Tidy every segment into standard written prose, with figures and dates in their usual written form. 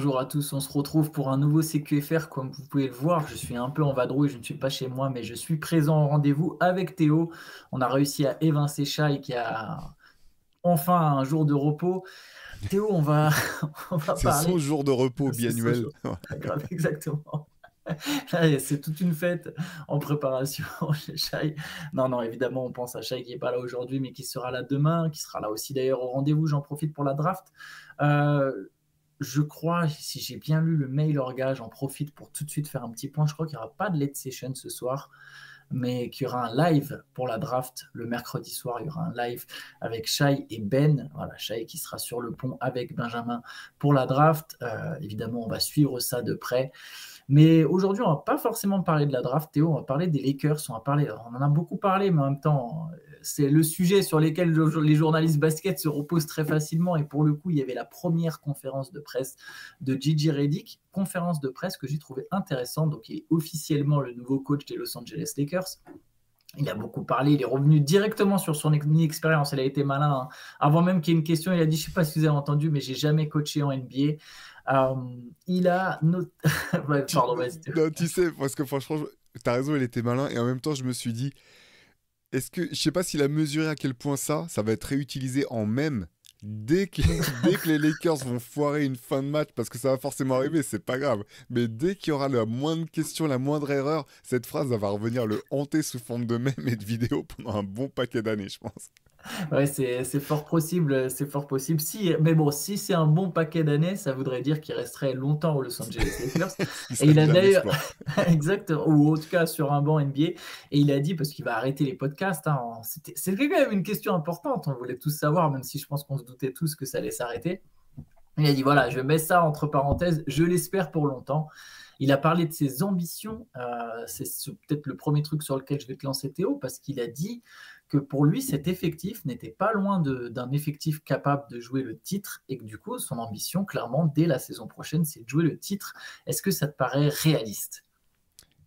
bonjour à tous. On se retrouve pour un nouveau CQFR. Comme vous pouvez le voir, je suis un peu en vadrouille, je ne suis pas chez moi, mais je suis présent au rendez-vous avec Théo. On a réussi à évincer Shai qui a enfin un jour de repos. Théo, on va, on va C'est son parler. jour de repos C'est ce biannuel. jour. Grave, exactement. Là, c'est toute une fête en préparation chez Shai. Non, non, évidemment, on pense à Shai qui n'est pas là aujourd'hui, mais qui sera là demain, qui sera là aussi d'ailleurs au rendez-vous. J'en profite pour la draft. Euh, je crois, si j'ai bien lu le mail orga, j'en profite pour tout de suite faire un petit point. Je crois qu'il n'y aura pas de late session ce soir, mais qu'il y aura un live pour la draft le mercredi soir. Il y aura un live avec Shai et Ben. Voilà, Shai qui sera sur le pont avec Benjamin pour la draft. Évidemment, on va suivre ça de près. Mais aujourd'hui, on ne va pas forcément parler de la draft, Théo, on va parler des Lakers, on en a beaucoup parlé, mais en même temps, c'est le sujet sur lequel les journalistes basket se reposent très facilement. Et pour le coup, il y avait la première conférence de presse de J.J. Redick, conférence de presse que j'ai trouvée intéressante. Donc, il est officiellement le nouveau coach des Los Angeles Lakers. Il a beaucoup parlé, il est revenu directement sur son expérience, il a été malin. Hein. Avant même qu'il y ait une question, il a dit, je ne sais pas si vous avez entendu, mais j'ai jamais coaché en NBA. Il a ouais, pardon, vas-y. Non, tu sais, parce que franchement, t'as raison, il était malin. Et en même temps, je me suis dit, je sais pas s'il a mesuré à quel point ça va être réutilisé en même. Dès que les Lakers vont foirer une fin de match, parce que ça va forcément arriver, c'est pas grave. Mais dès qu'il y aura la moindre question, la moindre erreur, cette phrase va revenir le hanter sous forme de mème et de vidéo pendant un bon paquet d'années, je pense. Ouais, c'est fort possible, c'est fort possible. Si, mais bon, si c'est un bon paquet d'années, ça voudrait dire qu'il resterait longtemps aux Los Angeles Lakers. Il Et serait il a déjà un d'ailleurs, exploit. exactement, ou en tout cas sur un banc NBA, et il a dit, parce qu'il va arrêter les podcasts, hein, c'était quand même une question importante, on voulait tous savoir, même si je pense qu'on se doutait tous que ça allait s'arrêter. Il a dit, voilà, je mets ça entre parenthèses, je l'espère pour longtemps. Il a parlé de ses ambitions, c'est peut-être le premier truc sur lequel je vais te lancer Théo, parce qu'il a dit que pour lui, cet effectif n'était pas loin d'un effectif capable de jouer le titre, et que du coup, son ambition, clairement, dès la saison prochaine, c'est de jouer le titre. Est-ce que ça te paraît réaliste?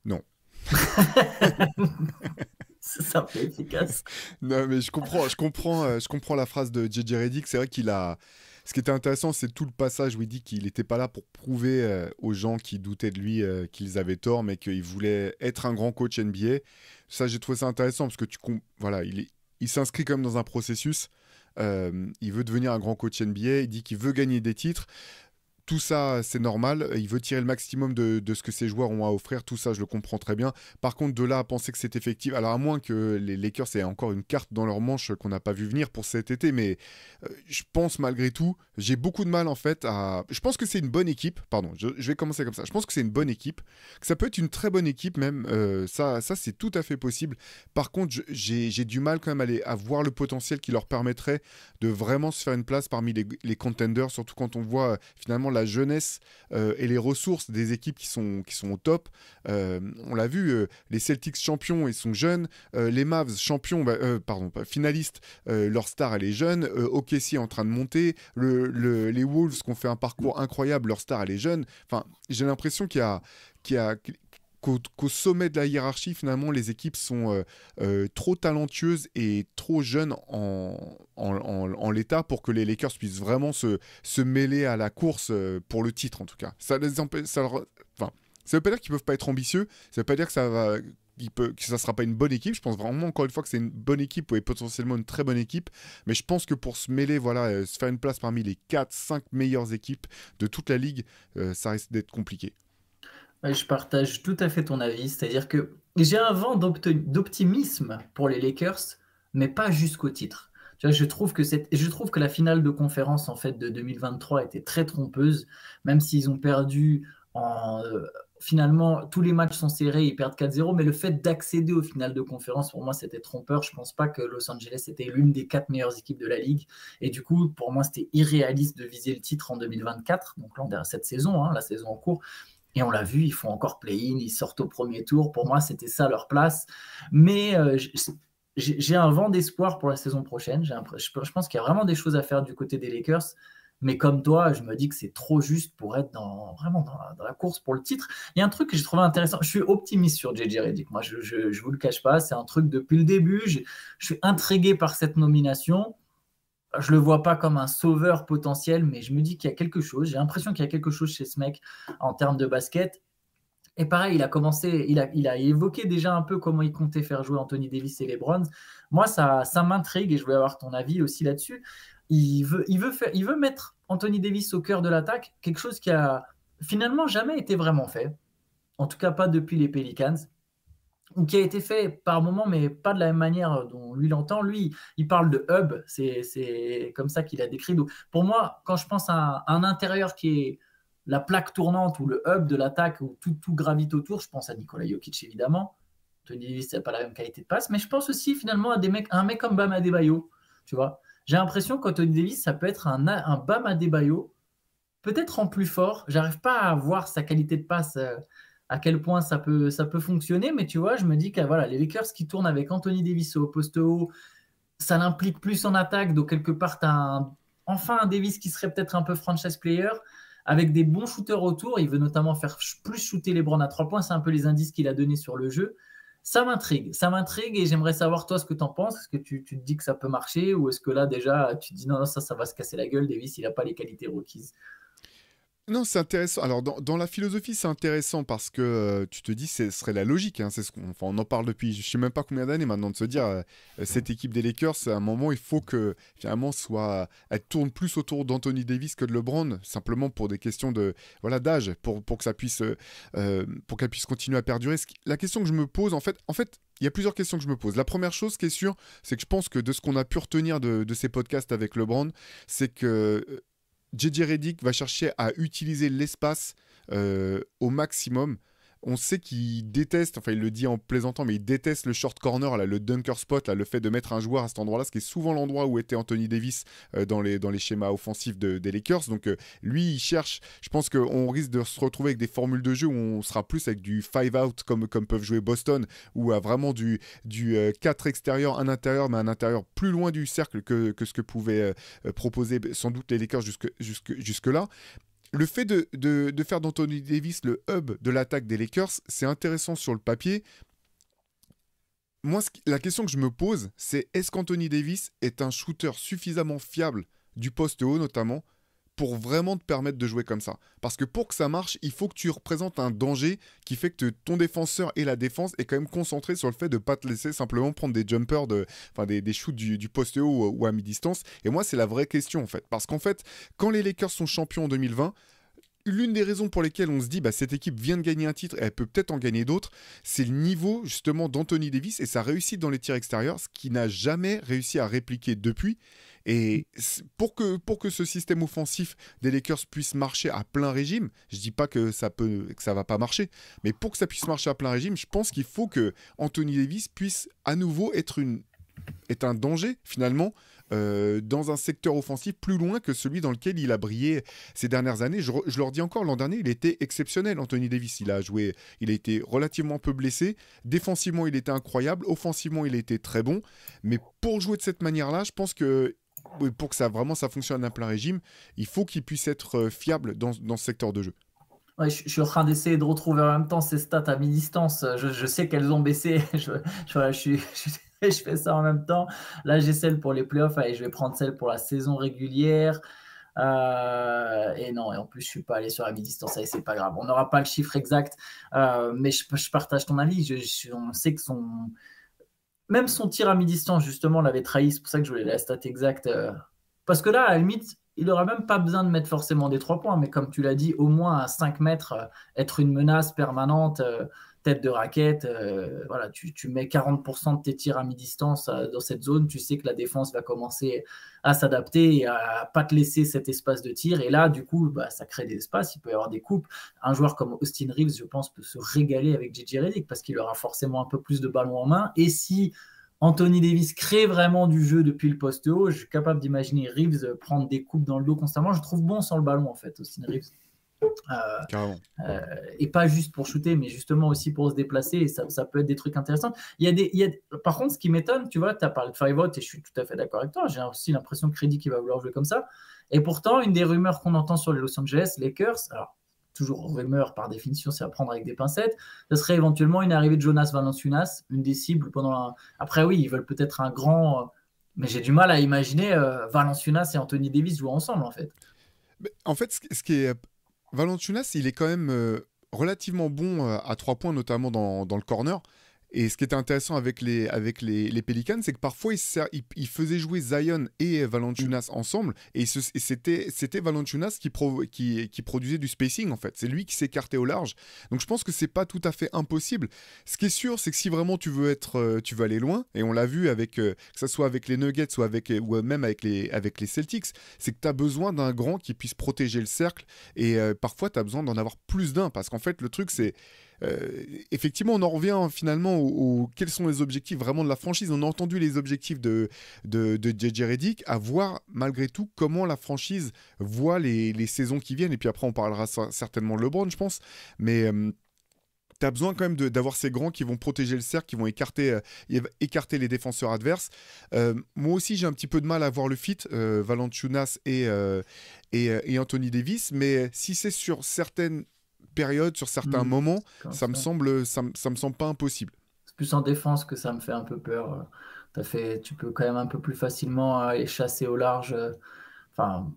Non. C'est simple et efficace. Non, mais je comprends la phrase de J.J. Redick. C'est vrai qu'il a. Ce qui était intéressant, c'est tout le passage où il dit qu'il n'était pas là pour prouver aux gens qui doutaient de lui qu'ils avaient tort, mais qu'il voulait être un grand coach NBA. Ça, j'ai trouvé ça intéressant parce que voilà, il s'inscrit quand même dans un processus. Il veut devenir un grand coach NBA. Il dit qu'il veut gagner des titres. Tout ça, c'est normal. Il veut tirer le maximum de ce que ses joueurs ont à offrir. Tout ça, je le comprends très bien. Par contre, de là à penser que c'est effectif, alors à moins que les Lakers aient encore une carte dans leur manche qu'on n'a pas vu venir pour cet été, mais je pense malgré tout, j'ai beaucoup de mal en fait à... Je pense que c'est une bonne équipe. Pardon, je vais commencer comme ça. Je pense que c'est une bonne équipe. Que ça peut être une très bonne équipe même. Ça c'est tout à fait possible. Par contre, j'ai du mal quand même à voir le potentiel qui leur permettrait de vraiment se faire une place parmi les contenders, surtout quand on voit finalement la jeunesse et les ressources des équipes qui sont au top. On l'a vu, les Celtics champions, ils sont jeunes. Les Mavs champions, finalistes, leur star, elle est jeune. OKC est en train de monter. Les Wolves qui ont fait un parcours incroyable, leur star, elle est jeune. Enfin, j'ai l'impression qu'au sommet de la hiérarchie, finalement, les équipes sont trop talentueuses et trop jeunes en l'état pour que les Lakers puissent vraiment se mêler à la course pour le titre, en tout cas. Ça veut pas dire qu'ils peuvent pas être ambitieux, ça veut pas dire que ça sera pas une bonne équipe. Je pense vraiment, encore une fois, que c'est une bonne équipe et potentiellement une très bonne équipe. Mais je pense que pour se mêler, voilà, se faire une place parmi les 4-5 meilleures équipes de toute la ligue, ça risque d'être compliqué. Ouais, je partage tout à fait ton avis. C'est-à-dire que j'ai un vent d'optimisme pour les Lakers, mais pas jusqu'au titre. Tu vois, je trouve que la finale de conférence en fait, de 2023 était très trompeuse, même s'ils ont perdu finalement, tous les matchs sont serrés, ils perdent 4-0, mais le fait d'accéder aux finales de conférence, pour moi, c'était trompeur. Je ne pense pas que Los Angeles était l'une des 4 meilleures équipes de la Ligue. Et du coup, pour moi, c'était irréaliste de viser le titre en 2024, donc cette saison, hein, la saison en cours. Et on l'a vu, ils font encore play-in, ils sortent au premier tour. Pour moi, c'était ça leur place. Mais j'ai un vent d'espoir pour la saison prochaine. Je pense qu'il y a vraiment des choses à faire du côté des Lakers. Mais comme toi, je me dis que c'est trop juste pour être vraiment dans la course pour le titre. Il y a un truc que j'ai trouvé intéressant. Je suis optimiste sur J.J. Redick. Moi, je ne vous le cache pas. C'est un truc depuis le début. Je suis intrigué par cette nomination. je le vois pas comme un sauveur potentiel, mais je me dis qu'il y a quelque chose. J'ai l'impression qu'il y a quelque chose chez ce mec en termes de basket. Et pareil, il a évoqué déjà un peu comment il comptait faire jouer Anthony Davis et les Browns. Moi, ça m'intrigue et je voulais avoir ton avis aussi là-dessus. Il veut mettre Anthony Davis au cœur de l'attaque, quelque chose qui a finalement jamais été vraiment fait, en tout cas pas depuis les Pelicans, ou qui a été fait par moment, mais pas de la même manière dont lui l'entend. Lui, il parle de hub, c'est comme ça qu'il a décrit. Donc, pour moi, quand je pense à un intérieur qui est la plaque tournante ou le hub de l'attaque où tout gravite autour, je pense à Nikola Jokic évidemment. Tony Davis n'a pas la même qualité de passe, mais je pense aussi finalement à un mec comme Bam Adebayo. Tu vois, j'ai l'impression qu'Anthony Davis, ça peut être un Bam Adebayo, peut-être en plus fort. J'arrive pas à voir sa qualité de passe, à quel point ça peut fonctionner, mais tu vois, je me dis que voilà, les Lakers qui tournent avec Anthony Davis au poste haut, ça l'implique plus en attaque, donc quelque part, tu as enfin un Davis qui serait peut-être un peu franchise player, avec des bons shooters autour. Il veut notamment faire plus shooter les Browns à 3 points, c'est un peu les indices qu'il a donnés sur le jeu. Ça m'intrigue et j'aimerais savoir toi ce que tu en penses. Est-ce que tu te dis que ça peut marcher ou est-ce que là déjà tu te dis non, non ça va se casser la gueule, Davis il n'a pas les qualités requises. Non, c'est intéressant. Alors, dans la philosophie, c'est intéressant parce que tu te dis, ce serait la logique. Hein, c'est enfin, on en parle depuis, je sais même pas combien d'années maintenant, de se dire, cette équipe des Lakers, à un moment, il faut que, finalement, elle tourne plus autour d'Anthony Davis que de LeBron, simplement pour des questions voilà, d'âge, pour que ça puisse, pour qu'elle puisse continuer à perdurer. La question que je me pose, en fait, il y a plusieurs questions que je me pose. La première chose qui est sûre, c'est que je pense que de ce qu'on a pu retenir de ces podcasts avec LeBron, c'est que JJ Redick va chercher à utiliser l'espace au maximum. On sait qu'il déteste, enfin il le dit en plaisantant, mais il déteste le short corner, là, le dunker spot, là, le fait de mettre un joueur à cet endroit-là, ce qui est souvent l'endroit où était Anthony Davis dans les schémas offensifs des Lakers. Donc lui, il cherche, je pense qu'on risque de se retrouver avec des formules de jeu où on sera plus avec du 5 out comme peuvent jouer Boston, ou à vraiment du 4 extérieur, un intérieur, mais un intérieur plus loin du cercle que ce que pouvaient proposer sans doute les Lakers jusque-là. Le fait de faire d'Anthony Davis le hub de l'attaque des Lakers, c'est intéressant sur le papier. Moi, la question que je me pose, c'est est-ce qu'Anthony Davis est un shooter suffisamment fiable, du poste haut notamment, pour vraiment te permettre de jouer comme ça? Parce que pour que ça marche, il faut que tu représentes un danger qui fait que ton défenseur et la défense est quand même concentré sur le fait de ne pas te laisser simplement prendre des jumpers, des shoots du poste haut ou à mi-distance. Et moi, c'est la vraie question en fait. Parce qu'en fait, quand les Lakers sont champions en 2020, l'une des raisons pour lesquelles on se dit cette équipe vient de gagner un titre et elle peut peut-être en gagner d'autres, c'est le niveau justement d'Anthony Davis et sa réussite dans les tirs extérieurs, ce qu'il n'a jamais réussi à répliquer depuis. Et pour que ce système offensif des Lakers puisse marcher à plein régime, je dis pas que ça va pas marcher, mais pour que ça puisse marcher à plein régime, je pense qu'il faut que Anthony Davis puisse à nouveau être un danger finalement dans un secteur offensif plus loin que celui dans lequel il a brillé ces dernières années. Je leur dis encore, l'an dernier, il était exceptionnel, Anthony Davis. Il a été relativement peu blessé. Défensivement, il était incroyable. Offensivement, il était très bon. Mais pour jouer de cette manière-là, je pense que pour que ça fonctionne à plein régime, il faut qu'il puisse être fiable dans ce secteur de jeu. Ouais, je suis en train d'essayer de retrouver en même temps ces stats à mi-distance. Je sais qu'elles ont baissé. Je fais ça en même temps. Là, j'ai celle pour les playoffs. Allez, je vais prendre celle pour la saison régulière. Et non, et en plus, je ne suis pas allé sur la mi-distance. Allez, c'est pas grave. On n'aura pas le chiffre exact. Mais je partage ton avis. On sait que même son tir à mi-distance, justement, l'avait trahi. C'est pour ça que je voulais la stat exacte. Parce que là, à la limite, il n'aura même pas besoin de mettre forcément des 3 points, mais comme tu l'as dit, au moins à 5 mètres, être une menace permanente, tête de raquette. Voilà, tu mets 40% de tes tirs à mi-distance dans cette zone, tu sais que la défense va commencer à s'adapter et à pas te laisser cet espace de tir. Et là, du coup, ça crée des espaces, il peut y avoir des coupes. Un joueur comme Austin Reeves, je pense, peut se régaler avec JJ Redick parce qu'il aura forcément un peu plus de ballons en main. Et si Anthony Davis crée vraiment du jeu depuis le poste haut, je suis capable d'imaginer Reeves prendre des coupes dans le dos constamment. Je trouve bon sans le ballon, en fait, Austin Reeves. Et pas juste pour shooter, mais justement aussi pour se déplacer, et ça peut être des trucs intéressants. Par contre, ce qui m'étonne, tu vois, tu as parlé de 5-out et je suis tout à fait d'accord avec toi. J'ai aussi l'impression que Redick va vouloir jouer comme ça. Et pourtant, une des rumeurs qu'on entend sur les Los Angeles Lakers, alors toujours rumeur par définition, c'est à prendre avec des pincettes, ce serait éventuellement une arrivée de Jonas Valanciunas, une des cibles pendant Après, oui, ils veulent peut-être un grand Mais j'ai du mal à imaginer Valanciunas et Anthony Davis jouer ensemble, en fait. Mais en fait, ce qui est. Valanciunas, il est quand même relativement bon à 3 points, notamment dans le corner. Et ce qui était intéressant avec les Pelicans, c'est que parfois il faisait jouer Zion et Valanciunas ensemble, et c'était Valanciunas qui produisait du spacing en fait. C'est lui qui s'écartait au large. Donc je pense que c'est pas tout à fait impossible. Ce qui est sûr, c'est que si vraiment tu veux aller loin, et on l'a vu que ce soit avec les Nuggets ou même avec les Celtics, c'est que tu as besoin d'un grand qui puisse protéger le cercle, et parfois tu as besoin d'en avoir plus d'un, parce qu'en fait le truc c'est effectivement, on en revient finalement quels sont les objectifs vraiment de la franchise. On a entendu les objectifs de JJ Redick, à voir malgré tout comment la franchise voit les saisons qui viennent. Et puis après, on parlera certainement de LeBron, je pense. Mais tu as besoin quand même d'avoir ces grands qui vont protéger le cercle, qui vont écarter les défenseurs adverses. Moi aussi, j'ai un petit peu de mal à voir le fit, Valanciunas et Anthony Davis. Mais si c'est sur certaines période, sur certains moments, ça me semble pas impossible. C'est plus en défense que ça me fait un peu peur. Tu peux quand même un peu plus facilement aller chasser au large. Enfin,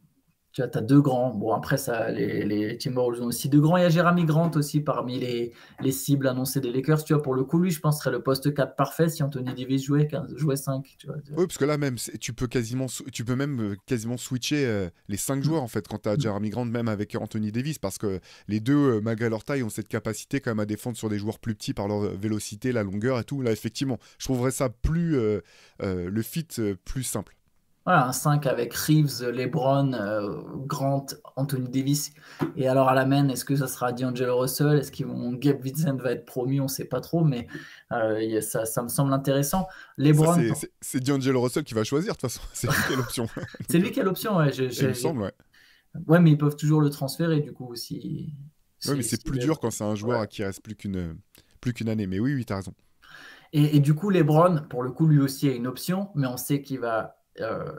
tu as deux grands. Bon, après, les Timberwolves ont aussi deux grands. Il y a Jeremy Grant aussi parmi les cibles annoncées des Lakers. Tu vois, pour le coup, lui, je pense serait le poste 4 parfait si Anthony Davis jouait 5. Tu vois. Oui, parce que là, même, tu peux même quasiment switcher les 5 joueurs, en fait, quand tu as Jeremy Grant, même avec Anthony Davis, parce que les deux, malgré leur taille, ont cette capacité quand même à défendre sur des joueurs plus petits par leur vélocité, la longueur et tout. Là, effectivement, je trouverais ça le fit plus simple. Voilà, un 5 avec Reeves, LeBron, Grant, Anthony Davis. Et alors à la main, est-ce que ça sera D'Angelo Russell? Est-ce qu'ils vont Gabe Vincent va être promu? On ne sait pas trop, mais ça me semble intéressant. LeBron, c'est D'Angelo Russell qui va choisir, de toute façon. C'est lui qui a l'option. C'est lui qui a l'option, ouais. Il me semble, ouais. Ouais, mais ils peuvent toujours le transférer, du coup, aussi. Oui, mais c'est plus dur quand c'est un joueur à qui reste plus qu'une année. Mais oui, tu as raison. Et du coup, LeBron, pour le coup, lui aussi a une option, mais on sait qu'il va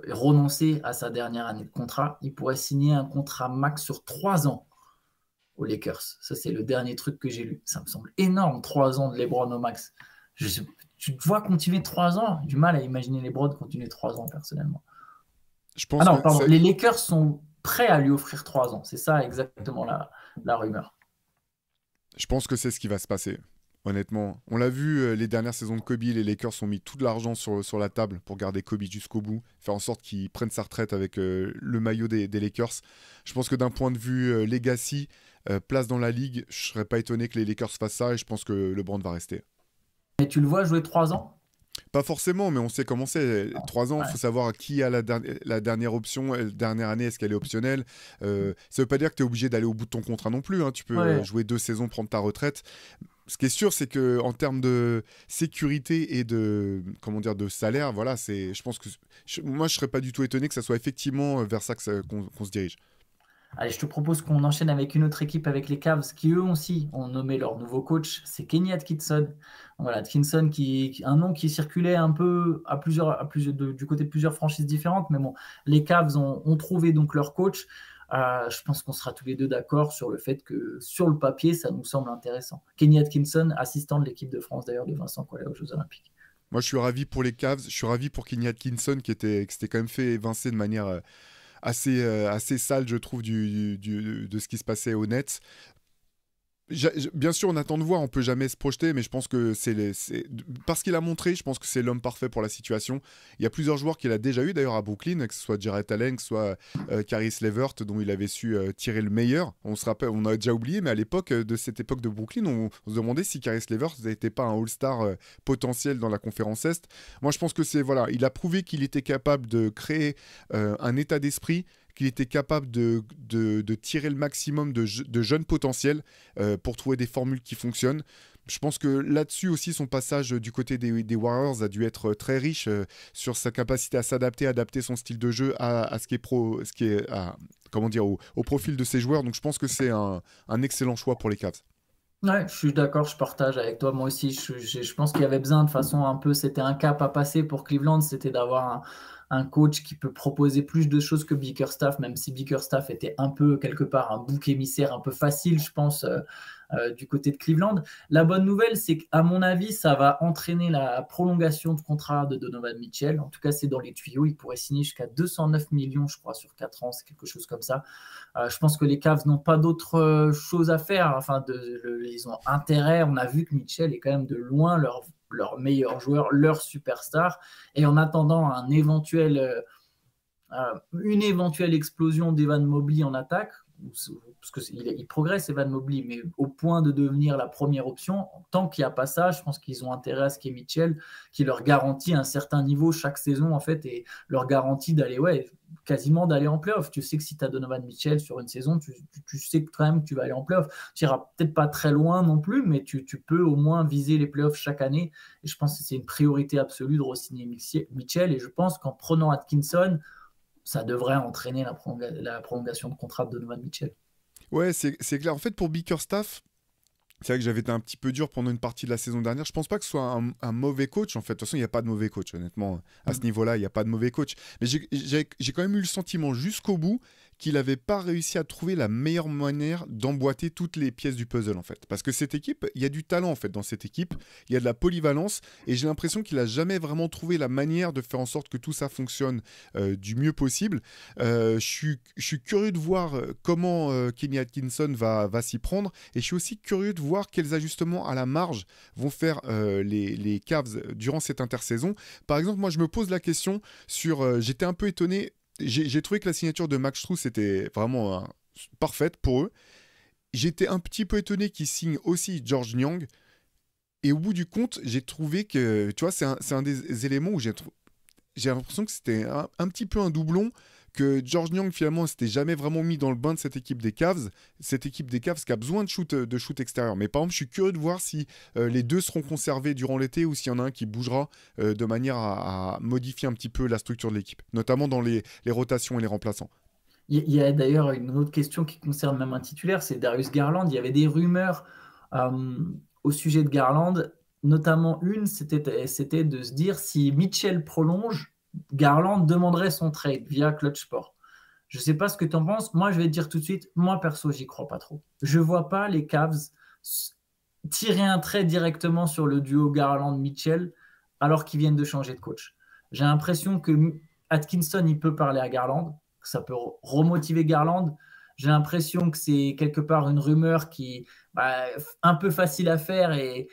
renoncer à sa dernière année de contrat. Il pourrait signer un contrat max sur 3 ans aux Lakers. Ça, c'est le dernier truc que j'ai lu. Ça me semble énorme, 3 ans de LeBron au max. Tu te vois continuer 3 ans? Du mal à imaginer LeBron continuer 3 ans, personnellement. Je pense pardon, les Lakers sont prêts à lui offrir 3 ans. C'est ça exactement la rumeur. Je pense que c'est ce qui va se passer. Honnêtement, on l'a vu les dernières saisons de Kobe, les Lakers ont mis tout de l'argent sur la table pour garder Kobe jusqu'au bout, faire en sorte qu'il prenne sa retraite avec le maillot des Lakers. Je pense que d'un point de vue legacy, place dans la ligue, je serais pas étonné que les Lakers fassent ça, et je pense que LeBron va rester. Mais tu le vois jouer 3 ans? Pas forcément, mais on sait comment c'est. 3 ans, il faut savoir qui a la dernière option, dernière année, est-ce qu'elle est optionnelle. Ça veut pas dire que tu es obligé d'aller au bout de ton contrat non plus. Hein. Tu peux jouer 2 saisons, prendre ta retraite. Ce qui est sûr, c'est que en termes de sécurité et de salaire, voilà, je pense que moi, je serais pas du tout étonné que ça soit effectivement vers ça qu'on se dirige. Allez, je te propose qu'on enchaîne avec une autre équipe, avec les Cavs, qui eux aussi ont nommé leur nouveau coach. C'est Kenny Atkinson. Voilà, Atkinson, un nom qui circulait un peu du côté de plusieurs franchises différentes. Mais bon, les Cavs ont trouvé donc leur coach. Je pense qu'on sera tous les deux d'accord sur le fait que sur le papier, ça nous semble intéressant. Kenny Atkinson, assistant de l'équipe de France d'ailleurs de Vincent Collet aux Jeux Olympiques. Moi, je suis ravi pour les Cavs. Je suis ravi pour Kenny Atkinson qui s'était quand même fait évincer de manière assez sale, je trouve, de ce qui se passait au Nets. Bien sûr, on attend de voir, on peut jamais se projeter, mais je pense que parce qu'il a montré, je pense que c'est l'homme parfait pour la situation. Il y a plusieurs joueurs qu'il a déjà eu d'ailleurs à Brooklyn, que ce soit Jarrett Allen, que ce soit Caris LeVert, dont il avait su tirer le meilleur. On se rappelle, on a déjà oublié, mais à l'époque de cette époque de Brooklyn, on se demandait si Caris LeVert n'était pas un All-Star potentiel dans la conférence Est. Moi, je pense que il a prouvé qu'il était capable de créer un état d'esprit, qu'il était capable de tirer le maximum de jeunes potentiels pour trouver des formules qui fonctionnent. Je pense que là-dessus aussi, son passage du côté des Warriors a dû être très riche sur sa capacité à s'adapter, adapter son style de jeu à au profil de ses joueurs. Donc je pense que c'est un excellent choix pour les Cavs. Ouais, je suis d'accord, je partage avec toi. Moi aussi, je pense qu'il y avait besoin de façon un peu, c'était un cap à passer pour Cleveland, c'était d'avoir un coach qui peut proposer plus de choses que Bickerstaff, même si Bickerstaff était un peu quelque part un bouc émissaire un peu facile, je pense, du côté de Cleveland. La bonne nouvelle, c'est qu'à mon avis, ça va entraîner la prolongation de contrat de Donovan Mitchell. En tout cas, c'est dans les tuyaux. Il pourrait signer jusqu'à 209 millions, je crois, sur 4 ans. C'est quelque chose comme ça. Je pense que les Cavs n'ont pas d'autre chose à faire. Enfin, ils ont intérêt. On a vu que Mitchell est quand même de loin leur meilleur joueur, leur superstar. Et en attendant une éventuelle explosion d'Evan Mobley en attaque, parce qu'il progresse Evan Mobley, mais au point de devenir la première option, tant qu'il n'y a pas ça, je pense qu'ils ont intérêt à ce qu'il y ait Mitchell, qui leur garantit un certain niveau chaque saison, en fait, et leur garantit quasiment d'aller en playoff. Tu sais que si tu as Donovan Mitchell sur une saison, tu sais quand même que tu vas aller en playoff. Tu n'iras peut-être pas très loin non plus, mais tu peux au moins viser les playoffs chaque année. Et je pense que c'est une priorité absolue de re-signer Mitchell, et je pense qu'en prenant Atkinson, ça devrait entraîner la prolongation de contrat de Donovan Mitchell. Ouais, c'est clair. En fait, pour Bickerstaff, c'est vrai que j'avais été un petit peu dur pendant une partie de la saison dernière. Je pense pas que ce soit un mauvais coach. En fait, de toute façon, il n'y a pas de mauvais coach, honnêtement. À ce niveau-là, il n'y a pas de mauvais coach. Mais j'ai quand même eu le sentiment jusqu'au bout qu'il n'avait pas réussi à trouver la meilleure manière d'emboîter toutes les pièces du puzzle, en fait. Parce que cette équipe, il y a du talent, en fait, dans cette équipe. Il y a de la polyvalence. Et j'ai l'impression qu'il n'a jamais vraiment trouvé la manière de faire en sorte que tout ça fonctionne du mieux possible. Je suis curieux de voir comment Kenny Atkinson va s'y prendre. Et je suis aussi curieux de voir quels ajustements à la marge vont faire les Cavs durant cette intersaison. Par exemple, moi, je me pose la question sur... j'étais un peu étonné. J'ai trouvé que la signature de Max Strus était vraiment parfaite pour eux. J'étais un petit peu étonné qu'ils signent aussi George Niang. Et au bout du compte, j'ai trouvé que... Tu vois, c'est un des éléments où j'ai l'impression que c'était un petit peu un doublon, que George Niang finalement s'était jamais vraiment mis dans le bain de cette équipe des Cavs qui a besoin de shoot extérieur. Mais par exemple, je suis curieux de voir si les deux seront conservés durant l'été ou s'il y en a un qui bougera de manière à modifier un petit peu la structure de l'équipe, notamment dans les rotations et les remplaçants. Il y a d'ailleurs une autre question qui concerne même un titulaire, c'est Darius Garland. Il y avait des rumeurs au sujet de Garland, notamment c'était de se dire si Mitchell prolonge, Garland demanderait son trade via Clutch Sport. Je ne sais pas ce que tu en penses. Moi, je vais te dire tout de suite, moi, perso, j'y crois pas trop. Je ne vois pas les Cavs tirer un trait directement sur le duo Garland-Mitchell alors qu'ils viennent de changer de coach. J'ai l'impression que Atkinson, il peut parler à Garland, que ça peut remotiver Garland. J'ai l'impression que c'est quelque part une rumeur qui un peu facile à faire et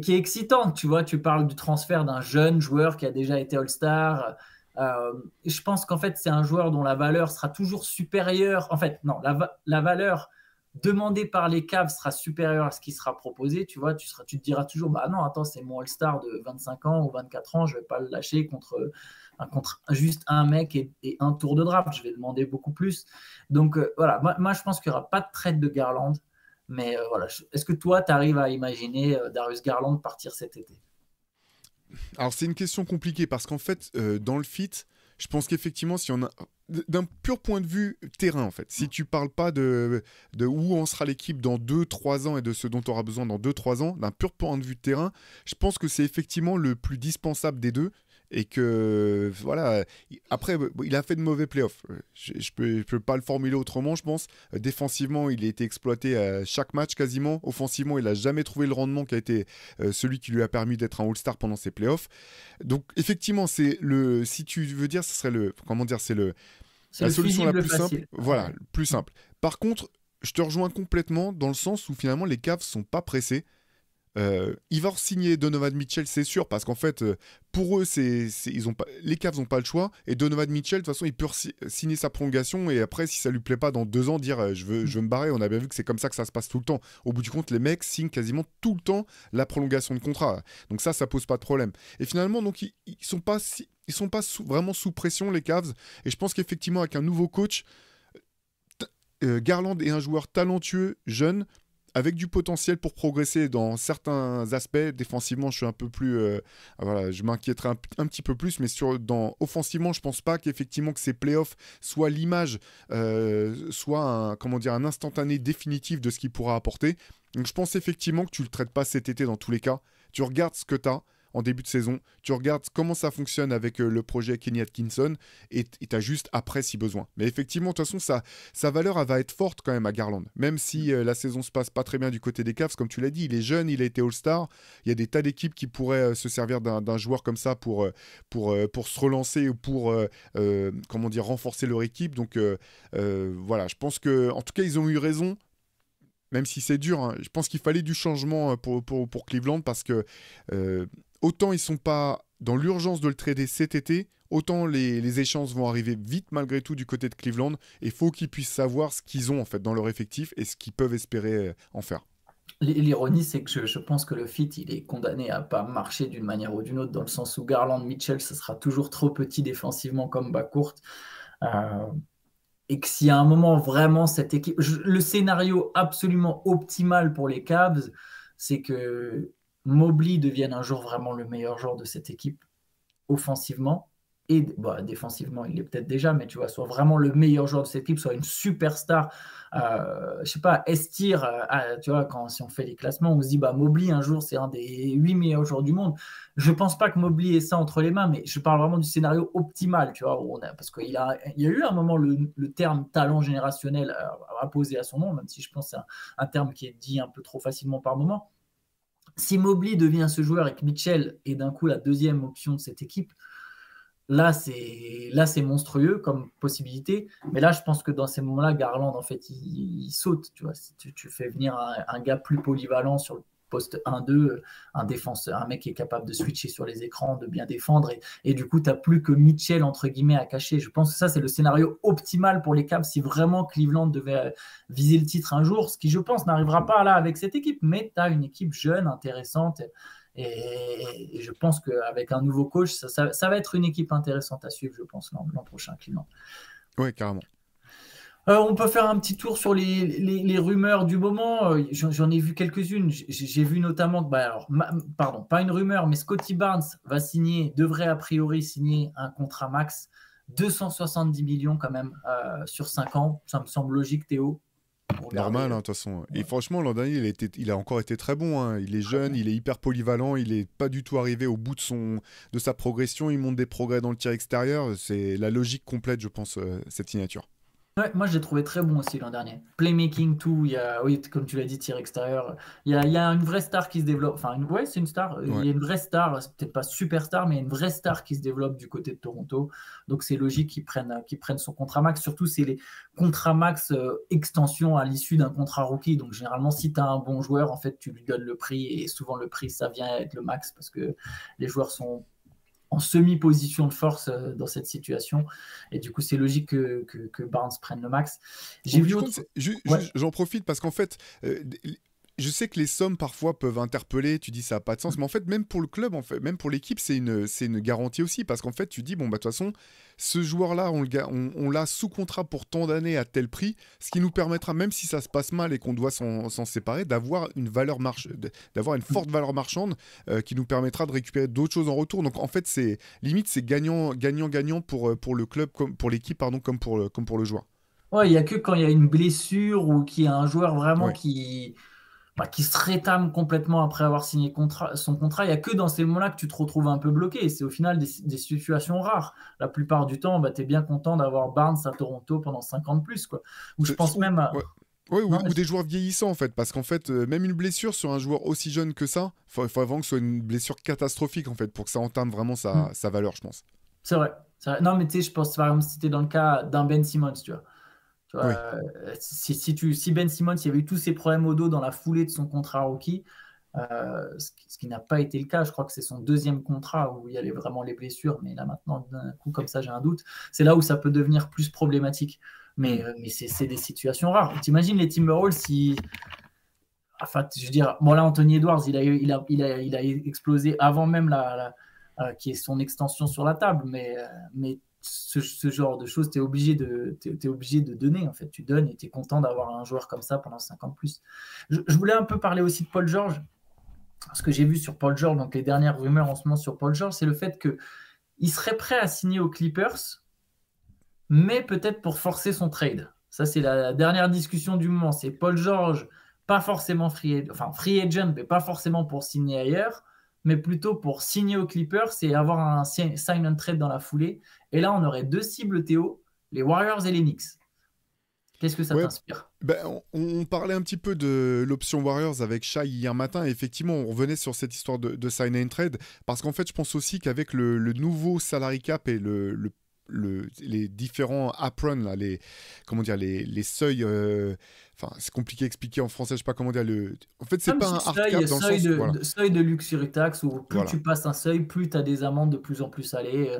qui est excitante. Tu vois, tu parles du transfert d'un jeune joueur qui a déjà été All-Star. Je pense qu'en fait, c'est un joueur dont la valeur sera toujours supérieure. En fait, non, la valeur demandée par les Cavs sera supérieure à ce qui sera proposé. Tu vois, tu te diras toujours, bah non, attends, c'est mon All-Star de 25 ans ou 24 ans, je ne vais pas le lâcher contre juste un mec et un tour de draft. Je vais demander beaucoup plus. Donc, voilà, moi, je pense qu'il n'y aura pas de trade de Garland. Mais voilà, est-ce que toi, tu arrives à imaginer Darius Garland partir cet été? Alors, c'est une question compliquée parce qu'en fait, dans le fit, je pense qu'effectivement, si on a d'un pur point de vue terrain, en fait, si tu parles pas de où en sera l'équipe dans 2-3 ans et de ce dont tu auras besoin dans 2-3 ans, d'un pur point de vue terrain, je pense que c'est effectivement le plus dispensable des deux. Et que, voilà, après, il a fait de mauvais playoffs. Je peux pas le formuler autrement, je pense. Défensivement, il a été exploité à chaque match quasiment. Offensivement, il a jamais trouvé le rendement qui a été celui qui lui a permis d'être un All-Star pendant ses playoffs. Donc, effectivement, si tu veux dire, ce serait la solution la plus simple. Voilà, le plus simple. Par contre, je te rejoins complètement dans le sens où finalement, les Cavs sont pas pressés. Il va signer Donovan Mitchell, c'est sûr, parce qu'en fait, pour eux, les Cavs n'ont pas le choix. Et Donovan Mitchell, de toute façon, il peut signer sa prolongation. Et après, si ça lui plaît pas, dans 2 ans, dire je veux me barrer. On a bien vu que c'est comme ça que ça se passe tout le temps. Au bout du compte, les mecs signent quasiment tout le temps la prolongation de contrat. Donc ça pose pas de problème. Et finalement, donc ils sont pas vraiment sous pression, les Cavs. Et je pense qu'effectivement, avec un nouveau coach, Garland est un joueur talentueux, jeune, avec du potentiel pour progresser dans certains aspects. Défensivement, je suis un peu plus... voilà, je m'inquiéterai un petit peu plus, mais offensivement, je ne pense pas qu'effectivement que ces playoffs soient l'image, soit un instantané définitif de ce qu'il pourra apporter. Donc je pense effectivement que tu ne le traites pas cet été dans tous les cas. Tu regardes ce que tu as. en début de saison, tu regardes comment ça fonctionne avec le projet Kenny Atkinson, et tu ajustes après si besoin. Mais effectivement, de toute façon, sa valeur, elle va être forte quand même à Garland. Même si la saison se passe pas très bien du côté des Cavs, comme tu l'as dit, il est jeune, il a été All-Star. Il y a des tas d'équipes qui pourraient se servir d'un joueur comme ça pour se relancer ou pour comment dire, renforcer leur équipe. Donc voilà, je pense que en tout cas, ils ont eu raison. Même si c'est dur, hein, je pense qu'il fallait du changement pour Cleveland parce que autant ils sont pas dans l'urgence de le trader cet été, autant les échéances vont arriver vite malgré tout du côté de Cleveland. Et il faut qu'ils puissent savoir ce qu'ils ont en fait dans leur effectif et ce qu'ils peuvent espérer en faire. L'ironie, c'est que je pense que le fit, il est condamné à pas marcher d'une manière ou d'une autre, dans le sens où Garland-Mitchell, ce sera toujours trop petit défensivement comme bas court. Et que s'il y a un moment vraiment cette équipe, le scénario absolument optimal pour les Cavs, c'est que Mobley devienne un jour vraiment le meilleur joueur de cette équipe offensivement. Et défensivement, il est peut-être déjà, mais tu vois, soit vraiment le meilleur joueur de cette équipe, soit une superstar. Je sais pas, Estir, tu vois, si on fait les classements, on se dit, Mobley, un jour, c'est un des 8 meilleurs joueurs du monde. Je pense pas que Mobley ait ça entre les mains, mais je parle vraiment du scénario optimal, tu vois, parce qu'il y a eu un moment le terme talent générationnel apposé à son nom, même si je pense que c'est un terme qui est dit un peu trop facilement par moment. Si Mobley devient ce joueur et que Mitchell est d'un coup la deuxième option de cette équipe, là, c'est monstrueux comme possibilité. Mais là, je pense que dans ces moments-là, Garland, en fait, il saute. Tu vois, si tu fais venir un gars plus polyvalent sur le poste 1-2, un défenseur, un mec qui est capable de switcher sur les écrans, de bien défendre. Et du coup, tu n'as plus que Mitchell, entre guillemets, à cacher. Je pense que ça, c'est le scénario optimal pour les Cavs si vraiment Cleveland devait viser le titre un jour, ce qui, je pense, n'arrivera pas là avec cette équipe. Mais tu as une équipe jeune, intéressante. Et je pense qu'avec un nouveau coach, ça va être une équipe intéressante à suivre, je pense, l'an prochain, Cleveland. Oui, carrément. On peut faire un petit tour sur les rumeurs du moment. J'en ai vu quelques-unes. J'ai vu notamment que, pardon, pas une rumeur, mais Scottie Barnes devrait a priori signer un contrat max, 270 millions quand même sur 5 ans. Ça me semble logique, Théo. Normal, de toute façon. Et franchement, l'an dernier, il a encore été très bon. Hein. Il est jeune, il est hyper polyvalent, il n'est pas du tout arrivé au bout de sa progression. Il montre des progrès dans le tir extérieur. C'est la logique complète, je pense, cette signature. Ouais, moi, je l'ai trouvé très bon aussi l'an dernier. Playmaking, tout. Oui, comme tu l'as dit, tir extérieur. Il y a une vraie star qui se développe. Enfin, ouais, c'est une star. Il y a une vraie star. C'est peut-être pas superstar, mais il y a une vraie star qui se développe du côté de Toronto. Donc, c'est logique qu'ils prennent son contrat max. Surtout, c'est les contrats max extension à l'issue d'un contrat rookie. Donc, généralement, si tu as un bon joueur, en fait, tu lui donnes le prix. Et souvent, le prix, ça vient être le max parce que les joueurs sont en semi-position de force dans cette situation. Et du coup, c'est logique que Barnes prenne le max. J'en profite parce qu'en fait, je sais que les sommes parfois peuvent interpeller, tu dis ça n'a pas de sens, mais en fait, même pour le club, même pour l'équipe, c'est une garantie aussi, parce qu'en fait, tu dis, de toute façon, ce joueur-là, on l'a sous contrat pour tant d'années à tel prix, ce qui nous permettra, même si ça se passe mal et qu'on doit s'en séparer, d'avoir une forte valeur marchande qui nous permettra de récupérer d'autres choses en retour. Donc en fait, c'est gagnant pour le club, pour l'équipe, pardon, comme pour le joueur. Ouais, il n'y a que quand il y a une blessure ou qu'il y a un joueur vraiment Ouais. qui se rétame complètement après avoir signé son contrat. Il n'y a que dans ces moments-là que tu te retrouves un peu bloqué. C'est au final des situations rares. La plupart du temps, tu es bien content d'avoir Barnes à Toronto pendant 5 ans de plus. Ou je pense même à... Ouais, ou des joueurs vieillissants en fait, parce qu'en fait, même une blessure sur un joueur aussi jeune que ça, il faut vraiment que ce soit une blessure catastrophique en fait, pour que ça entame vraiment sa valeur, je pense. C'est vrai. Non, mais tu sais, je pense par exemple, si tu es dans le cas d'un Ben Simmons, tu vois. Oui. Si Ben Simmons, il y avait eu tous ces problèmes au dos dans la foulée de son contrat rookie, ce qui n'a pas été le cas. Je crois que c'est son deuxième contrat où il y avait vraiment les blessures, mais là maintenant, d'un coup comme ça, j'ai un doute. C'est là où ça peut devenir plus problématique. Mais c'est des situations rares. T'imagines les Timberwolves si... Enfin, je veux dire, bon là, Anthony Edwards, il a explosé avant même qui est son extension sur la table, mais ce genre de choses, tu es obligé de donner. En fait, tu donnes et tu es content d'avoir un joueur comme ça pendant 5 ans de plus. Je voulais un peu parler aussi de Paul George. Ce que j'ai vu sur Paul George, donc les dernières rumeurs en ce moment sur Paul George, c'est le fait qu'il serait prêt à signer aux Clippers, mais peut-être pour forcer son trade. Ça, c'est la dernière discussion du moment. C'est Paul George, pas forcément free agent, mais pas forcément pour signer ailleurs, mais plutôt pour signer aux Clippers et avoir un sign and trade dans la foulée. Et là, on aurait 2 cibles, Théo, les Warriors et les Knicks. Qu'est-ce que ça Ouais, t'inspire? ben, on parlait un petit peu de l'option Warriors avec Shai hier matin. Et effectivement, on revenait sur cette histoire de sign and trade. Parce qu'en fait, je pense aussi qu'avec le nouveau salary cap et les différents aprons, là, comment dire, les seuils. Enfin, c'est compliqué à expliquer en français, je sais pas comment dire. En fait, c'est Comme pas si un hard cap dans le seuil sens. Voilà. seuil de luxury tax, où plus Voilà. tu passes un seuil, plus tu as des amendes de plus en plus salées.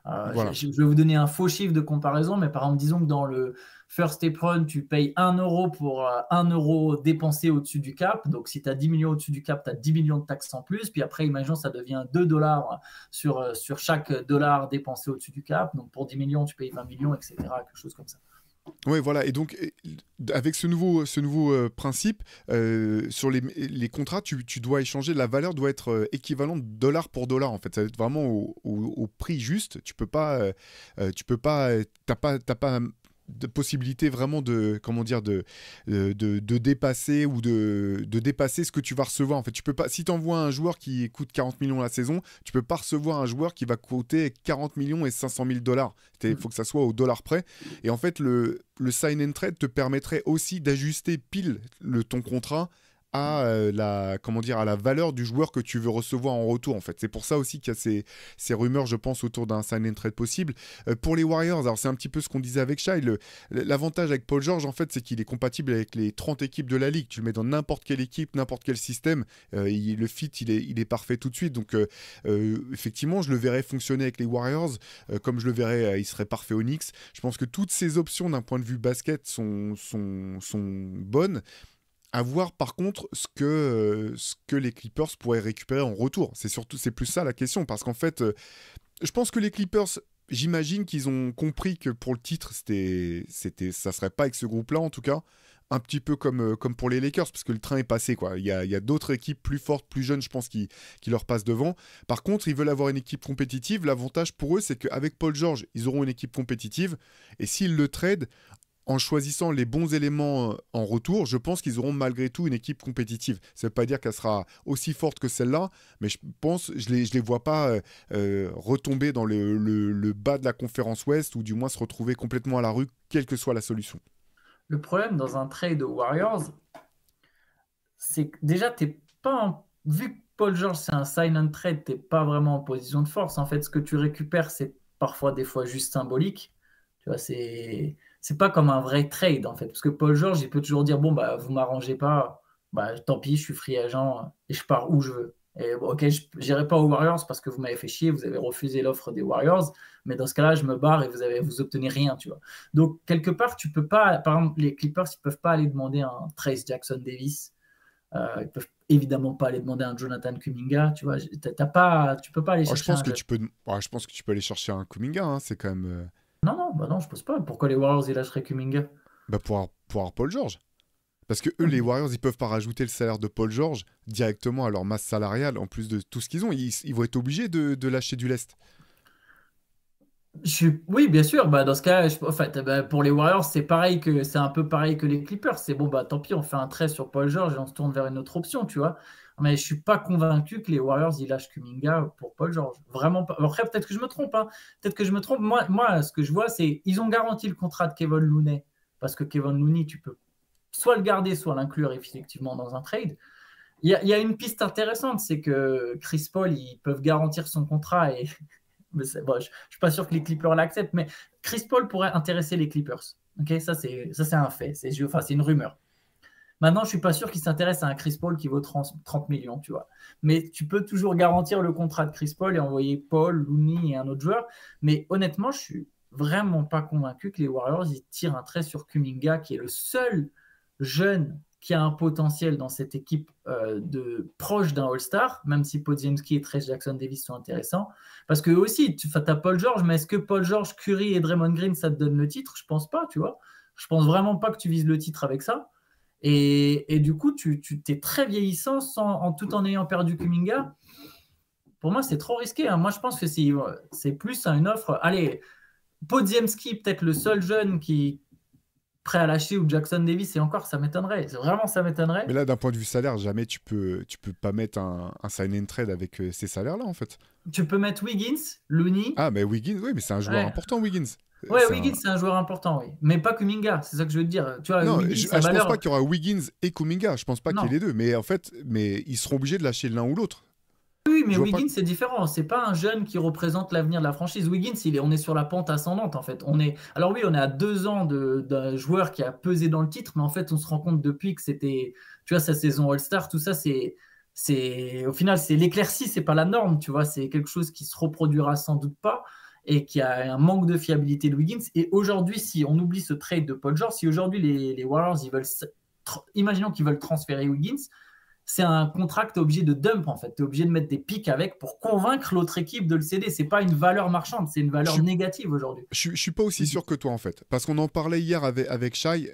Voilà. Je vais vous donner un faux chiffre de comparaison, mais par exemple, disons que dans le first apron, tu payes 1 euro pour 1 euro dépensé au-dessus du cap. Donc, si tu as 10 millions au-dessus du cap, tu as 10 millions de taxes en plus. Puis après, imaginons, ça devient 2 dollars sur chaque dollar dépensé au-dessus du cap. Donc, pour 10 millions, tu payes 20 millions, etc. Quelque chose comme ça. Oui, voilà. Et donc, avec ce nouveau principe, sur les contrats, tu dois échanger, la valeur doit être équivalente dollar pour dollar, en fait. Ça va être vraiment au prix juste. T'as pas de possibilité vraiment de, comment dire, de dépasser ou de dépasser ce que tu vas recevoir. En fait, tu peux pas, si tu envoies un joueur qui coûte 40 millions la saison, tu peux pas recevoir un joueur qui va coûter 40 millions et 500 000 dollars. Il faut que ça soit au dollar près. Et en fait, le sign and trade te permettrait aussi d'ajuster pile ton contrat à comment dire, à la valeur du joueur que tu veux recevoir en retour, en fait. C'est pour ça aussi qu'il y a ces rumeurs, je pense, autour d'un sign and trade possible. Pour les Warriors, alors c'est un petit peu ce qu'on disait avec Shai, l'avantage avec Paul George, en fait, c'est qu'il est compatible avec les 30 équipes de la ligue. Tu le mets dans n'importe quelle équipe, n'importe quel système, le fit, il est parfait tout de suite. Donc, effectivement, je le verrais fonctionner avec les Warriors, comme je le verrais, il serait parfait au Knicks. Je pense que toutes ces options, d'un point de vue basket, sont bonnes. À voir par contre ce que les Clippers pourraient récupérer en retour. C'est plus ça la question, parce qu'en fait, je pense que les Clippers, j'imagine qu'ils ont compris que pour le titre, ça serait pas avec ce groupe-là en tout cas. Un petit peu comme pour les Lakers, parce que le train est passé, quoi. Il y a d'autres équipes plus fortes, plus jeunes, je pense, qui leur passent devant. Par contre, ils veulent avoir une équipe compétitive. L'avantage pour eux, c'est qu'avec Paul George, ils auront une équipe compétitive. Et s'ils le trade, en choisissant les bons éléments en retour, je pense qu'ils auront malgré tout une équipe compétitive. Ça ne veut pas dire qu'elle sera aussi forte que celle-là, mais je les vois pas retomber dans le bas de la conférence Ouest, ou du moins se retrouver complètement à la rue, quelle que soit la solution. Le problème dans un trade aux Warriors, c'est que déjà, t'es pas vu que Paul George, c'est un sign and trade, tu n'es pas vraiment en position de force. En fait, ce que tu récupères, c'est parfois des fois juste symbolique. Tu vois, c'est pas comme un vrai trade, en fait. Parce que Paul George, il peut toujours dire, bon, bah, vous m'arrangez pas, bah, tant pis, je suis free agent et je pars où je veux. Et bon, ok, je n'irai pas aux Warriors parce que vous m'avez fait chier, vous avez refusé l'offre des Warriors, mais dans ce cas-là, je me barre et vous obtenez rien, tu vois. Donc, quelque part, tu peux pas, par exemple, les Clippers, ils peuvent pas aller demander un Trace Jackson Davis. Ils peuvent évidemment pas aller demander un Jonathan Kuminga, tu vois. Tu peux pas aller Oh, je chercher pense un que jeune. tu peux, ouais, je pense que tu peux aller chercher un Kuminga, hein, c'est quand même Non, non, bah non, je pense pas. Pourquoi les Warriors ils lâcheraient Kuminga? bah, pour avoir Paul George. Parce que eux, les Warriors, ils peuvent pas rajouter le salaire de Paul George directement à leur masse salariale, en plus de tout ce qu'ils ont. Ils vont être obligés de lâcher du lest. Oui, bien sûr. Bah, dans ce cas, en fait, bah, pour les Warriors, c'est un peu pareil que les Clippers. C'est bon, bah tant pis, on fait un trait sur Paul George et on se tourne vers une autre option, tu vois. Mais je suis pas convaincu que les Warriors ils lâchent Kuminga pour Paul George. Vraiment pas. Après, peut-être que je me trompe, hein. Peut-être que je me trompe. Moi, ce que je vois, c'est ils ont garanti le contrat de Kevin Looney parce que Kevin Looney, tu peux soit le garder, soit l'inclure effectivement dans un trade. Il y a une piste intéressante, c'est que Chris Paul, ils peuvent garantir son contrat et bon, je ne suis pas sûr que les Clippers l'acceptent, mais Chris Paul pourrait intéresser les Clippers. Ok, ça, c'est un fait. C'est une rumeur. Maintenant, je ne suis pas sûr qu'il s'intéresse à un Chris Paul qui vaut 30 millions, tu vois. Mais tu peux toujours garantir le contrat de Chris Paul et envoyer Paul, Looney et un autre joueur. Mais honnêtement, je ne suis vraiment pas convaincu que les Warriors ils tirent un trait sur Kuminga, qui est le seul jeune qui a un potentiel dans cette équipe proche d'un All-Star, même si Podziemski et Trey Jackson Davis sont intéressants. Parce que aussi, tu as Paul George, mais est-ce que Paul George, Curry et Draymond Green, ça te donne le titre? Je pense pas, tu vois. Je pense vraiment pas que tu vises le titre avec ça. Et du coup, tu t'es très vieillissant tout en ayant perdu Kuminga. Pour moi, c'est trop risqué, hein. Moi, je pense que c'est plus une offre. Allez, Podziemski, peut-être le seul jeune prêt à lâcher, ou Jackson Davis, et encore, ça m'étonnerait. Vraiment, ça m'étonnerait. Mais là, d'un point de vue salaire, jamais tu peux pas mettre un sign and trade avec ces salaires-là, en fait. Tu peux mettre Wiggins, Looney. Ah, mais Wiggins, oui, mais c'est un joueur Ouais, important, Wiggins. ouais, Wiggins, c'est un joueur important, oui. Mais pas Kuminga, c'est ça que je veux te dire. Tu vois, Non, Wiggins, sa je pense pas valeur. qu'il y aura Wiggins et Kuminga. Je pense pas qu'il y ait Non. les deux. Mais en fait, ils seront obligés de lâcher l'un ou l'autre. Oui, mais Je vois pas. Wiggins, c'est différent. C'est pas un jeune qui représente l'avenir de la franchise. Wiggins, on est sur la pente ascendante, en fait. Alors oui, on est à 2 ans d'un joueur qui a pesé dans le titre, mais en fait, on se rend compte depuis que c'était, tu vois, sa saison All-Star, tout ça, au final, c'est l'éclaircie, c'est pas la norme, tu vois. C'est quelque chose qui se reproduira sans doute pas et qui a un manque de fiabilité de Wiggins. Et aujourd'hui, si on oublie ce trade de Paul George, si aujourd'hui les Warriors, imaginons qu'ils veulent transférer Wiggins, c'est un contrat que tu es obligé de dump, en fait. Tu es obligé de mettre des pics avec pour convaincre l'autre équipe de le céder. C'est pas une valeur marchande, c'est une valeur négative aujourd'hui. Je suis pas aussi sûr que toi, en fait. Parce qu'on en parlait hier avec Shai.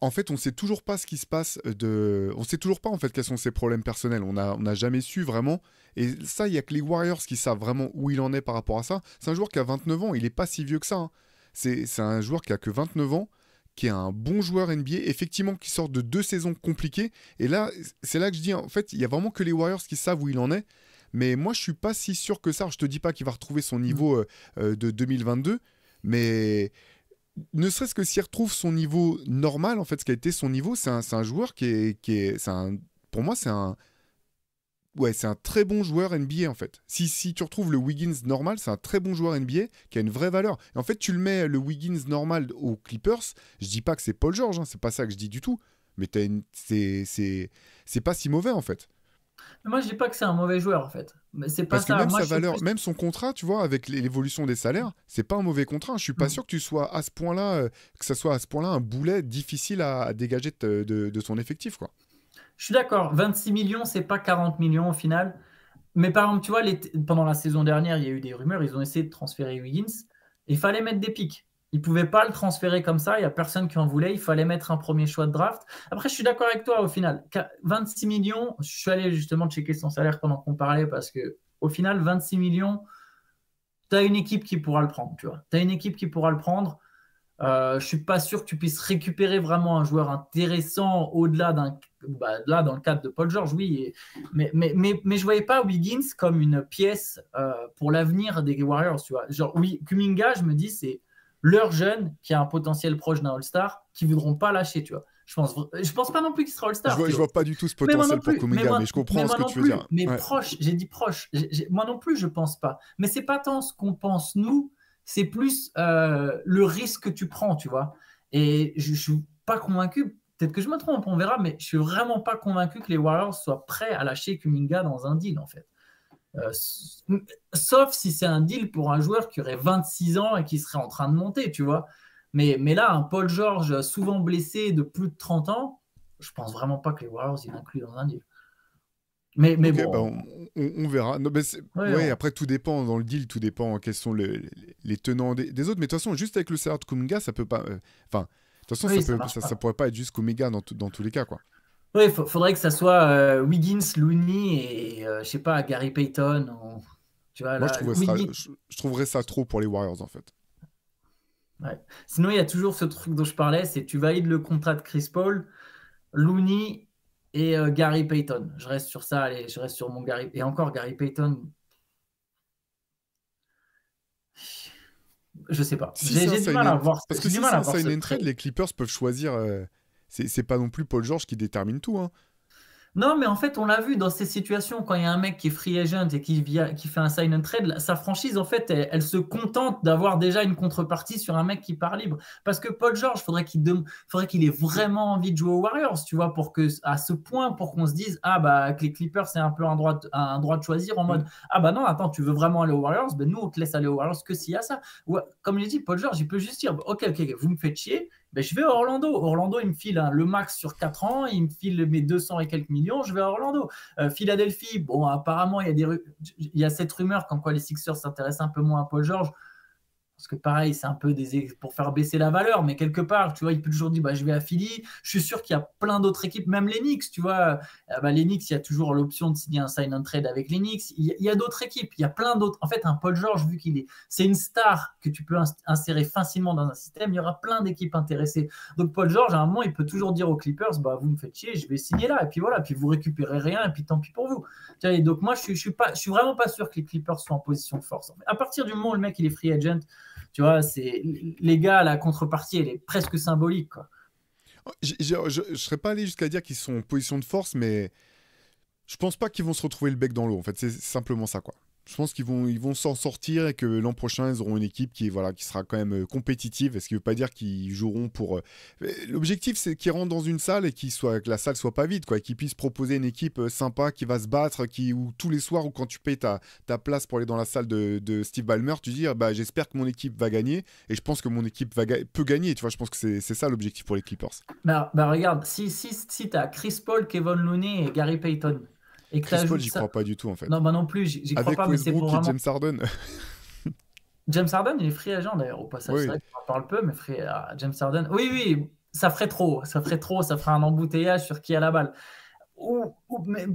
En fait, on sait toujours pas ce qui se passe. On sait toujours pas, en fait, quels sont ses problèmes personnels. On n'a jamais su vraiment. Et ça, il y a que les Warriors qui savent vraiment où il en est par rapport à ça. C'est un joueur qui a 29 ans. Il est pas si vieux que ça. Hein. C'est un joueur qui a que 29 ans, qui est un bon joueur NBA, effectivement, qui sort de 2 saisons compliquées. Et là, c'est là que je dis, en fait, il y a vraiment que les Warriors qui savent où il en est. Mais moi, je suis pas si sûr que ça. Je te dis pas qu'il va retrouver son niveau de 2022, mais ne serait-ce que s'il retrouve son niveau normal, en fait, ce qui a été son niveau, c'est un joueur pour moi, c'est un très bon joueur NBA, en fait. Si tu retrouves le Wiggins normal, c'est un très bon joueur NBA qui a une vraie valeur. Et en fait, tu le mets, le Wiggins normal, aux Clippers, je dis pas que c'est Paul George, hein, c'est pas ça que je dis du tout, mais c'est pas si mauvais, en fait. Moi, je dis pas que c'est un mauvais joueur, en fait. Mais c'est pas Parce que ça. même Moi, sa je suis valeur, plus. même son contrat, tu vois, avec l'évolution des salaires, c'est pas un mauvais contrat. Je suis pas sûr que tu sois à ce point-là, que ça soit à ce point-là un boulet difficile à dégager de son effectif, quoi. Je suis d'accord. 26 millions, c'est pas 40 millions au final. Mais par exemple, tu vois, pendant la saison dernière, il y a eu des rumeurs, ils ont essayé de transférer Wiggins. Il fallait mettre des pics. Ils ne pouvaient pas le transférer comme ça, il n'y a personne qui en voulait, il fallait mettre un premier choix de draft. Après, je suis d'accord avec toi au final. 26 millions, je suis allé justement checker son salaire pendant qu'on parlait parce que au final, 26 millions, tu as une équipe qui pourra le prendre, tu vois. Tu as une équipe qui pourra le prendre. Je ne suis pas sûr que tu puisses récupérer vraiment un joueur intéressant au-delà d'un. Là, dans le cadre de Paul George, oui. Mais je ne voyais pas Wiggins comme une pièce pour l'avenir des Warriors. Tu vois. Genre, oui, Kuminga, je me dis, c'est leur jeune qui a un potentiel proche d'un All-Star qui ne voudront pas lâcher. Tu vois. Je pense pas non plus qu'il sera All-Star. Je vois pas du tout ce Mais moi non potentiel pour plus. Kuminga, mais je comprends ce que tu veux dire. Mais Ouais. proche, j'ai dit proche. Moi non plus, je pense pas. Mais c'est pas tant ce qu'on pense nous, c'est plus le risque que tu prends, tu vois. Et je suis pas convaincu. Peut-être que je me trompe, on verra, mais je suis vraiment pas convaincu que les Warriors soient prêts à lâcher Kuminga dans un deal, en fait. Sauf si c'est un deal pour un joueur qui aurait 26 ans et qui serait en train de monter, tu vois. Mais là, un Paul George souvent blessé de plus de 30 ans, je pense vraiment pas que les Warriors ils l'incluent dans un deal. Mais Ok, bah bon. on verra. Non, Ouais, après, tout dépend dans le deal, tout dépend quels sont les tenants des autres. Mais de toute façon, juste avec le salaire de Kuminga, ça peut pas. Enfin, de toute façon, oui, ça marche ça pas. pourrait pas être juste Kuminga dans tous les cas, quoi. Oui, faudrait que ça soit Wiggins, Looney et je sais pas, Gary Payton. Tu vois, Moi, là, Wiggins. je trouverais ça trop pour les Warriors, en fait. Ouais. Sinon, il y a toujours ce truc dont je parlais, c'est tu valides le contrat de Chris Paul, Looney et Gary Payton. Je reste sur ça, allez, je reste sur mon Gary. Et encore, Gary Payton, je sais pas. Si c'est un J'ai du sign mal à and... voir, Parce que j'ai du si mal c'est à un voir ce sign and trade, trade. les Clippers peuvent choisir. C'est pas non plus Paul George qui détermine tout, hein. Non, mais en fait, on l'a vu dans ces situations, quand il y a un mec qui est free agent et qui fait un sign and trade, sa franchise, en fait, elle se contente d'avoir déjà une contrepartie sur un mec qui part libre. Parce que Paul George, faudrait qu'il ait vraiment envie de jouer aux Warriors, tu vois, à ce point, pour qu'on se dise, ah bah, que les Clippers, c'est un peu un droit de choisir en mode, ah bah non, attends, tu veux vraiment aller aux Warriors, ben nous, on te laisse aller aux Warriors que s'il y a ça. Ouais, comme je l'ai dit, Paul George, il peut juste dire, ok, vous me faites chier, ben, je vais à Orlando. Orlando, il me file le max sur 4 ans, il me file mes 200 et quelques millions, je vais à Orlando. Philadelphie, bon, apparemment, il y a cette rumeur comme quoi les Sixers s'intéressent un peu moins à Paul George. Parce que pareil, c'est un peu pour faire baisser la valeur, mais quelque part, tu vois, il peut toujours dire, bah, je vais à Philly. Je suis sûr qu'il y a plein d'autres équipes, même les Knicks, tu vois. Les Knicks, il y a toujours l'option de signer un sign and trade avec les Knicks. Il y a d'autres équipes, il y a plein d'autres. En fait, un Paul George, vu c'est une star que tu peux insérer facilement dans un système, il y aura plein d'équipes intéressées. Donc Paul George, à un moment, il peut toujours dire aux Clippers, bah, vous me faites chier, je vais signer là, et puis voilà, puis vous récupérez rien, et puis tant pis pour vous. Et donc moi, je suis vraiment pas sûr que les Clippers soient en position de force. À partir du moment où le mec il est free agent, tu vois, les gars, la contrepartie, elle est presque symbolique, quoi. Je serais pas allé jusqu'à dire qu'ils sont en position de force, mais je pense pas qu'ils vont se retrouver le bec dans l'eau. En fait, c'est simplement ça, quoi. Je pense qu'ils vont s'en sortir et que l'an prochain, ils auront une équipe qui sera quand même compétitive. Ce qui ne veut pas dire qu'ils joueront pour... L'objectif, c'est qu'ils rentrent dans une salle et que la salle soit pas vide, quoi, et qu'ils puissent proposer une équipe sympa qui va se battre, où tous les soirs, ou quand tu payes ta place pour aller dans la salle de Steve Ballmer, tu dis bah, j'espère que mon équipe va gagner, et je pense que mon équipe peut gagner. Tu vois, je pense que c'est ça l'objectif pour les Clippers. Bah regarde, si tu as Chris Paul, Kevin Looney et Gary Payton... Chris Paul, j'y crois pas du tout, en fait. Non, bah non plus, j'y crois pas, mais c'est pour vraiment... James Harden. James Harden, il est free agent d'ailleurs, au passage. Oui. C'est vrai qu'on en parle peu, mais James Harden... Oui, ça ferait trop, ça ferait un embouteillage sur qui a la balle. Mais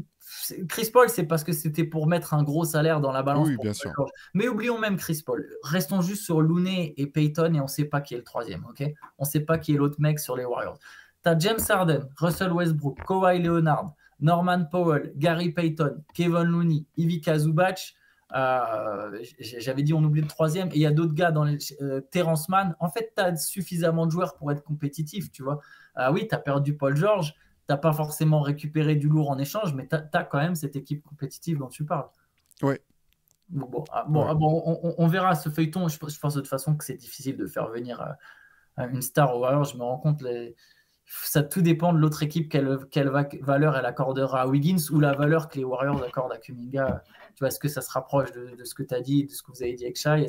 Chris Paul, c'est parce que c'était pour mettre un gros salaire dans la balance. Oui, bien sûr. Mais oublions même Chris Paul. Restons juste sur Looney et Payton, et on ne sait pas qui est le troisième, ok? On ne sait pas qui est l'autre mec sur les Warriors. Tu as James Harden, Russell Westbrook, Kawhi Leonard, Norman Powell, Gary Payton, Kevin Looney, Ivica Zubac. J'avais dit on oublie le troisième, et il y a d'autres gars dans les Terrence Mann. En fait, tu as suffisamment de joueurs pour être compétitif, tu vois. Oui, tu as perdu Paul George, tu n'as pas forcément récupéré du lourd en échange, mais tu as quand même cette équipe compétitive dont tu parles. Ouais. On verra ce feuilleton. Je pense de toute façon que c'est difficile de faire venir une star au Warriors. Je me rends compte, ça tout dépend de l'autre équipe, quelle valeur elle accordera à Wiggins, ou la valeur que les Warriors accordent à Kuminga. Tu vois, est-ce que ça se rapproche de ce que tu as dit, de ce que vous avez dit avec Shai,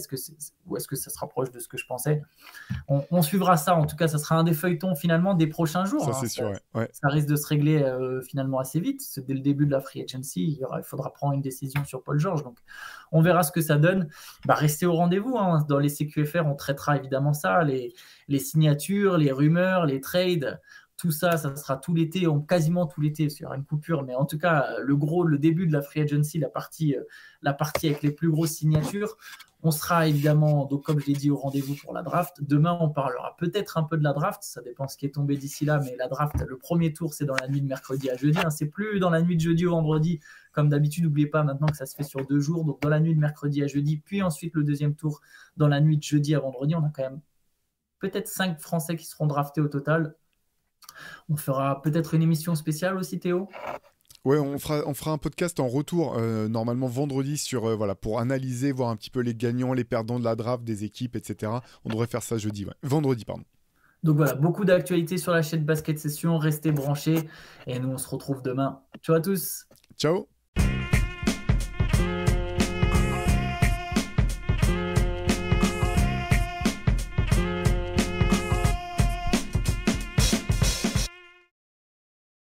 ou est-ce que ça se rapproche de ce que je pensais? On suivra ça. En tout cas, ça sera un des feuilletons finalement des prochains jours. Ça, c'est sûr. Ouais. Ça risque de se régler finalement assez vite. Dès le début de la free agency, il faudra prendre une décision sur Paul George. Donc, on verra ce que ça donne. Restez au rendez-vous. Dans les CQFR, on traitera évidemment ça, les signatures, les rumeurs, les trades. Tout ça sera tout l'été, quasiment tout l'été, parce qu'il y aura une coupure, mais en tout cas, le début de la free agency, la partie avec les plus grosses signatures, on sera évidemment, donc comme je l'ai dit, au rendez-vous pour la draft. Demain, on parlera peut-être un peu de la draft, ça dépend ce qui est tombé d'ici là, mais la draft, le premier tour, c'est dans la nuit de mercredi à jeudi, c'est plus dans la nuit de jeudi au vendredi, comme d'habitude. N'oubliez pas maintenant que ça se fait sur 2 jours, donc dans la nuit de mercredi à jeudi, puis ensuite le deuxième tour dans la nuit de jeudi à vendredi. On a quand même peut-être 5 Français qui seront draftés au total. On fera peut-être une émission spéciale aussi, Théo. Ouais, on fera un podcast en retour, normalement vendredi, pour analyser, voir un petit peu les gagnants, les perdants de la draft, des équipes, etc. On devrait faire ça vendredi, pardon. Donc voilà, beaucoup d'actualités sur la chaîne Basket Session. Restez branchés et nous, on se retrouve demain. Ciao à tous. Ciao.